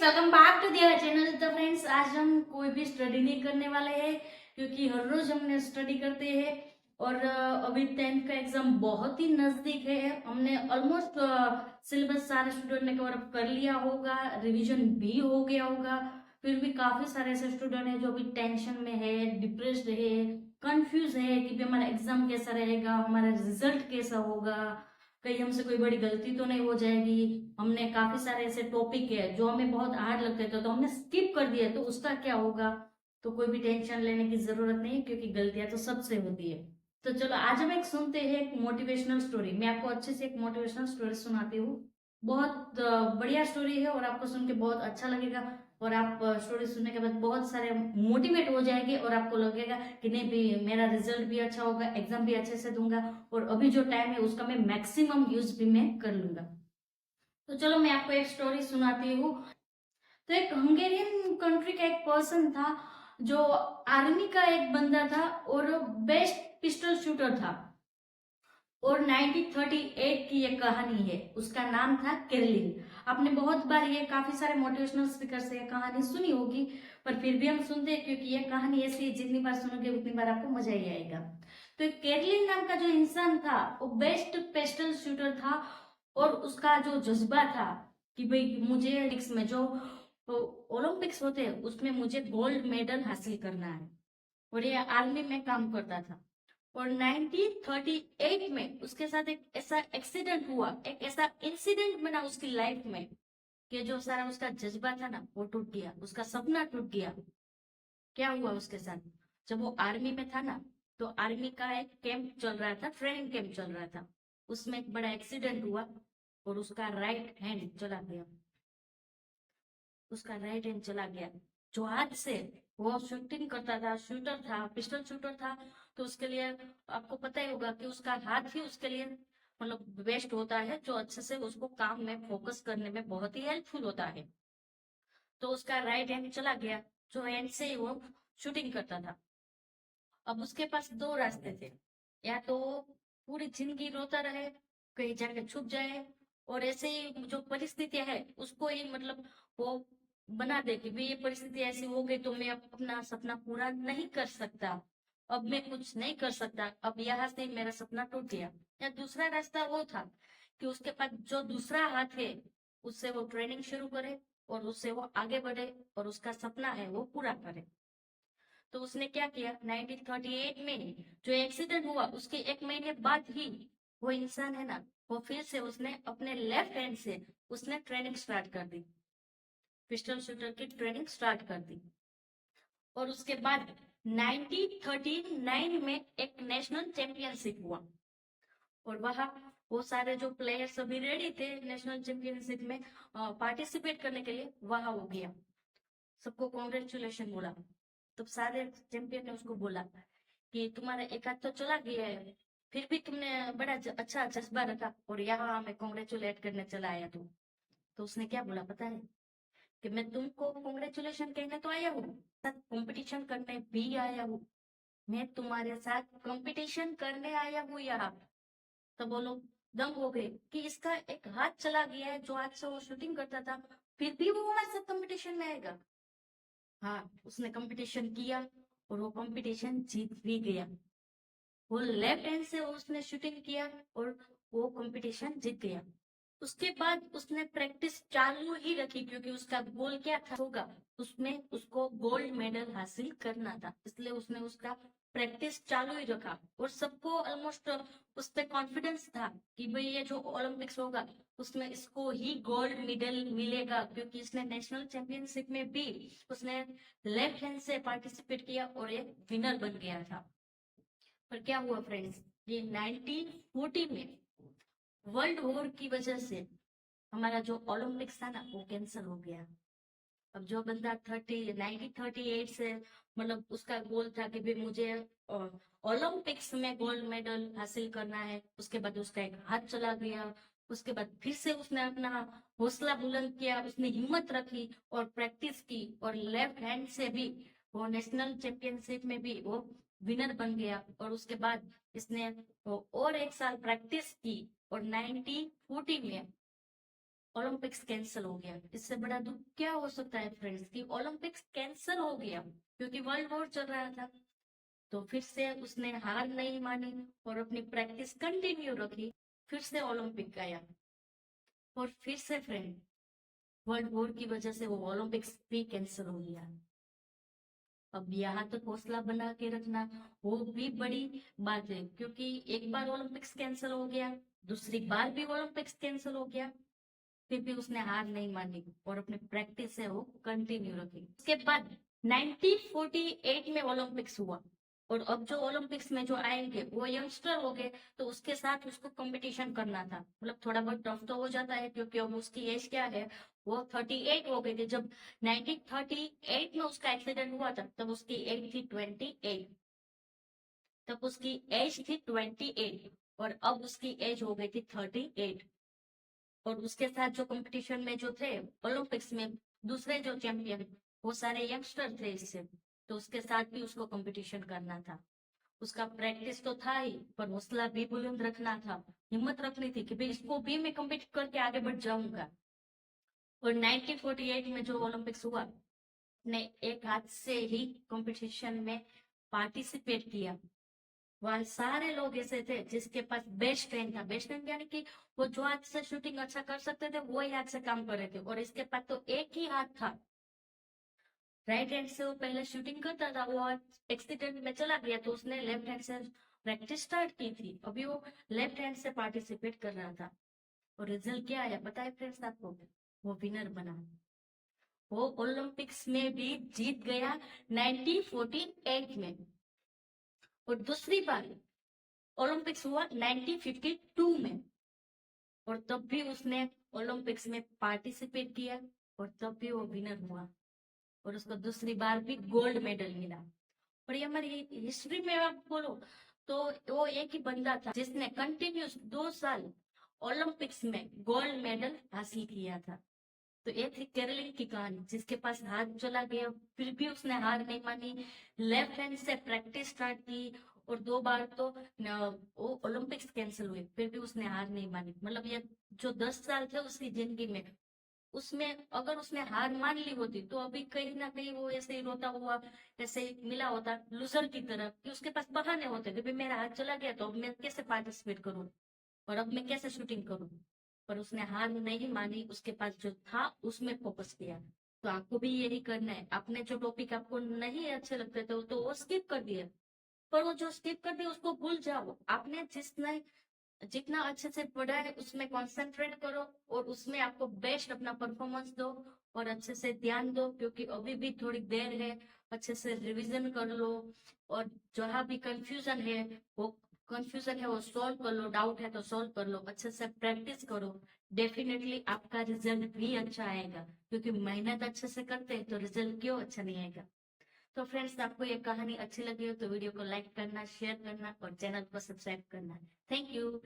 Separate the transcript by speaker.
Speaker 1: Welcome back to their channel. तो friends, आज हम कोई भी स्टडी नहीं करने वाले हैं क्योंकि हर रोज हमने स्टडी करते हैं। और अभी 10th का एग्जाम बहुत ही नजदीक है। हमने ऑलमोस्ट सिलेबस सारे स्टूडेंट ने कवर अप कर लिया होगा, रिवीजन भी हो गया होगा। फिर भी काफी सारे ऐसे स्टूडेंट हैं जो अभी टेंशन में है, डिप्रेस्ड है, कंफ्यूज है कि भी हमारा एग्जाम कैसा रहेगा, हमारा रिजल्ट कैसा होगा, कहीं हमसे कोई बड़ी गलती तो नहीं हो जाएगी। हमने काफी सारे ऐसे टॉपिक है जो हमें बहुत हार्ड लगते थे तो हमने स्किप कर दिया, तो उसका क्या होगा। तो कोई भी टेंशन लेने की जरूरत नहीं क्योंकि गलतियां तो सबसे होती है। तो चलो आज हम एक सुनते हैं एक मोटिवेशनल स्टोरी। मैं आपको अच्छे से एक मोटिवेशनल स्टोरी सुनाती हूँ। बहुत बढ़िया स्टोरी है और आपको सुन के बहुत अच्छा लगेगा। और आप स्टोरी सुनने के बाद बहुत सारे मोटिवेट हो जाएंगे और आपको लगेगा कि नहीं भी मेरा रिजल्ट भी अच्छा होगा, एग्जाम भी अच्छे से दूंगा और अभी जो टाइम है उसका मैं मैक्सिमम यूज भी मैं कर लूंगा। तो चलो मैं आपको एक स्टोरी सुनाती हूँ। तो एक हंगेरियन कंट्री का एक पर्सन था जो आर्मी का एक बंदा था और बेस्ट पिस्टल शूटर था। और 1938 की ये कहानी है। उसका नाम था केरलिन। आपने बहुत बार ये काफी सारे मोटिवेशनल स्पीकर से ये कहानी सुनी होगी, पर फिर भी हम सुनते हैं क्योंकि ये कहानी ऐसी है, जितनी बार सुनोगे उतनी बार आपको मजा ही आएगा। तो केरलिन नाम का जो इंसान था वो बेस्ट पिस्टल शूटर था। और उसका जो जज्बा था कि भाई मुझे ओलंपिक्स में जो ओलंपिक्स होते हैं उसमें मुझे गोल्ड मेडल हासिल करना है। और ये आर्मी में काम करता था। और 1938 में उसके साथ एक ऐसा एक्सीडेंट हुआ, एक ऐसा इंसिडेंट बना उसकी लाइफ में कि जो सारा उसका जज्बा था ना वो टूट गया, उसका सपना टूट गया। क्या हुआ उसके साथ? जब वो आर्मी में था ना, तो आर्मी का एक कैंप चल रहा था, ट्रेनिंग कैंप चल रहा था। उसमें एक बड़ा एक्सीडेंट हुआ और उसका राइट हैंड चला गया। उसका राइट हैंड चला गया। जो हाथ से वो शूटिंग करता था, शूटर था, पिस्टल शूटर था, तो उसके लिए आपको पता ही होगा कि उसका हाथ ही उसके लिए मतलब बेस्ट होता है, जो अच्छे से उसको काम में फोकस करने में बहुत ही हेल्पफुल होता है। तो उसका राइट हैंड चला गया, जो हैंड से ही वो शूटिंग करता था। अब उसके पास दो रास्ते थे। या तो पूरी जिंदगी रोता रहे, कहीं जाके छुप जाए, और ऐसे ही जो परिस्थितियां है उसको ही मतलब वो बना दे कि भाई ये परिस्थिति ऐसी हो गई तो मैं अब अपना सपना पूरा नहीं कर सकता, अब मैं कुछ नहीं कर सकता, अब यहाँ से मेरा सपना टूट गया। या दूसरा रास्ता वो था कि उसके पास जो दूसरा हाथ है उससे वो ट्रेनिंग शुरू करे और उससे वो आगे बढ़े और उसका सपना है वो पूरा करे। तो उसने क्या किया, 1938 में जो एक्सीडेंट हुआ उसके एक महीने बाद ही वो इंसान है ना, वो फिर से उसने अपने लेफ्ट हैंड से उसने ट्रेनिंग स्टार्ट कर दी, पिस्टल शूटर की ट्रेनिंग स्टार्ट कर दी। और उसके बाद 1939 में एक नेशनल चैंपियनशिप हुआ। और वहां वो सारे जो प्लेयर्स अभी रेडी थे नेशनल चैंपियनशिप में पार्टिसिपेट करने के लिए, वहां हो गया। सबको कॉन्ग्रेचुलेशन बोला। तब सारे चैंपियन ने उसको बोला कि तुम्हारा एक हाथ तो चला गया है, फिर भी तुमने बड़ा अच्छा जज्बा रखा और यहाँ हमें कॉन्ग्रेचुलेट करने चला आया तू। तो उसने क्या बोला पता है, कि मैं तुमको कॉन्ग्रेचुलेशन कहने तो आया हूँ, साथ कंपटीशन करने भी आया हूँ। मैं तुम्हारे साथ कंपटीशन करने आया हूँ यहाँ। तो वो लोग दंग हो गए कि इसका एक हाथ चला गया है, जो हाथ से वो शूटिंग करता था, फिर भी वो हमारे साथ कंपटीशन में आएगा। हाँ, उसने कंपटीशन किया और वो कंपटीशन जीत भी गया। वो लेफ्ट हैंड से उसने शूटिंग किया और वो कंपटीशन जीत गया। उसके बाद उसने प्रैक्टिस चालू ही रखी क्योंकि उसका गोल क्या था होगा, उसमें उसको गोल्ड मेडल हासिल करना था, इसलिए उसने उसका प्रैक्टिस चालू ही रखा। और सबको ऑलमोस्ट उस पर कॉन्फिडेंस था कि भाई ये जो ओलंपिक्स होगा उसमें इसको ही गोल्ड मेडल मिलेगा, क्योंकि इसने नेशनल चैंपियनशिप में भी उसने लेफ्ट हैंड से पार्टिसिपेट किया और एक विनर बन गया था। पर क्या हुआ फ्रेंड्स, ये 1940 में वर्ल्ड वॉर की वजह से हमारा जो ओलंपिक्स था ना वो कैंसिल हो गया। अब जो बंदा 1938 से मतलब उसका गोल था कि भाई मुझे ओलंपिक्स में गोल्ड मेडल हासिल करना है, उसके बाद उसका एक हाथ चला गया। उसके बाद फिर से उसने अपना हौसला बुलंद किया, उसने हिम्मत रखी और प्रैक्टिस की और लेफ्ट हैंड से भी वो नेशनल चैंपियनशिप में भी वो विनर बन गया। और उसके बाद इसने और एक साल प्रैक्टिस की और 1940 में ओलंपिक्स कैंसिल हो गया। इससे बड़ा दुख क्या हो सकता है फ्रेंड्स कि ओलंपिक्स कैंसिल हो गया क्योंकि वर्ल्ड वॉर चल रहा था। तो फिर से उसने हार नहीं मानी और अपनी प्रैक्टिस कंटिन्यू रखी। फिर से ओलंपिक आया और फिर से फ्रेंड वर्ल्ड वॉर की वजह से वो ओलंपिक्स भी कैंसिल हो गया। अब यहाँ तक हौसला बना के रखना वो भी बड़ी बात है, क्योंकि एक बार ओलंपिक्स कैंसिल हो गया, दूसरी बार भी ओलंपिक्स कैंसिल हो गया, फिर भी उसने हार नहीं मानी और अपनी प्रैक्टिस है वो कंटिन्यू रखी। उसके बाद 1948 में ओलंपिक्स हुआ और अब जो ओलंपिक्स में जो आएंगे वो यंगस्टर हो गए, तो उसके साथ उसको कंपटीशन करना था। मतलब थोड़ा बहुत टफ तो हो जाता है क्योंकि अब उसकी एज क्या है, वो 38 हो गई थी। जब 1938 में उसका एक्सीडेंट हुआ था तब उसकी एज थी 28। तब उसकी एज थी 28 और अब उसकी एज हो गई थी 38। और उसके साथ जो कंपटीशन में जो थे ओलंपिक्स में दूसरे जो चैंपियन वो सारे यंगस्टर थे इससे, तो उसके साथ भी उसको कंपटीशन करना था। उसका प्रैक्टिस तो था ही, पर हौसला भी बुलंद रखना था, हिम्मत रखनी थी कि भाई इसको भी मैं कम्पीट करके आगे बढ़ जाऊंगा। और 1948 में जो ओलंपिक्स हुआ, ने एक हाथ से ही कंपटीशन में पार्टिसिपेट किया। वहां सारे लोग ऐसे थे जिसके पास बेस्ट हैंड था। बेस्ट हैंड यानी कि वो जो हाथ से शूटिंग अच्छा कर सकते थे वो ही हाथ से काम कर रहे थे, और इसके पास तो एक ही हाथ था। राइट हैंड से वो पहले शूटिंग करता था, वो एक्सीडेंट में चला गया तो उसने लेफ्ट हैंड से प्रैक्टिस स्टार्ट की थी। अभी वो लेफ्ट हैंड से पार्टिसिपेट कर रहा था और रिजल्ट क्या आया पता है फ्रेंड्स आपको? वो विनर बना। वो ओलंपिक्स में भी जीत गया 1948 में। और दूसरी बार ओलंपिक्स हुआ 1952 में और तब भी उसने ओलंपिक्स में पार्टिसिपेट किया और तब भी वो विनर हुआ और उसको दूसरी बार भी गोल्ड मेडल मिला। और ये हमारी हिस्ट्री में आप बोलो तो वो एक ही बंदा था जिसने कंटिन्यूस 2 साल ओलंपिक्स में गोल्ड मेडल हासिल किया था। तो ये थी केरलिन की कहानी, जिसके पास हाथ चला गया फिर भी उसने हार नहीं मानी, लेफ्ट हैंड से प्रैक्टिस स्टार्ट की। और 2 बार तो वो ओलंपिक्स कैंसिल हुए फिर भी उसने हार नहीं मानी। मतलब ये जो 10 साल थे उसकी जिंदगी में, उसमें अगर उसने हार मान ली होती तो अभी कहीं ना कहीं वो ऐसे ही रोता हुआ ऐसे ही मिला होता लूजर की तरह, कि उसके पास बहाने होते कि भाई मेरा हाथ चला गया तो अब मैं कैसे पार्टिसिपेट करूं और अब मैं कैसे शूटिंग करूं। पर उसने हार नहीं मानी, उसके पास जो था उसमें फोकस किया। तो आपको भी यही करना है। आपने जो टॉपिक आपको नहीं अच्छे लगते थे तो वो स्किप कर दिया, पर वो जो स्किप कर दिया उसको भूल जाओ। आपने जितना अच्छे से पढ़ा है उसमें कंसंट्रेट करो और उसमें आपको बेस्ट अपना परफॉर्मेंस दो और अच्छे से ध्यान दो, क्योंकि अभी भी थोड़ी देर है। अच्छे से रिवीजन कर लो और जहां भी कंफ्यूजन है वो सॉल्व कर लो, डाउट है तो सॉल्व कर लो, अच्छे से प्रैक्टिस करो। डेफिनेटली आपका रिजल्ट भी अच्छा आएगा, क्योंकि मेहनत अच्छे से करते हैं तो रिजल्ट क्यों अच्छा नहीं आएगा। तो फ्रेंड्स आपको ये कहानी अच्छी लगी हो तो वीडियो को लाइक करना, शेयर करना और चैनल को सब्सक्राइब करना। Thank you.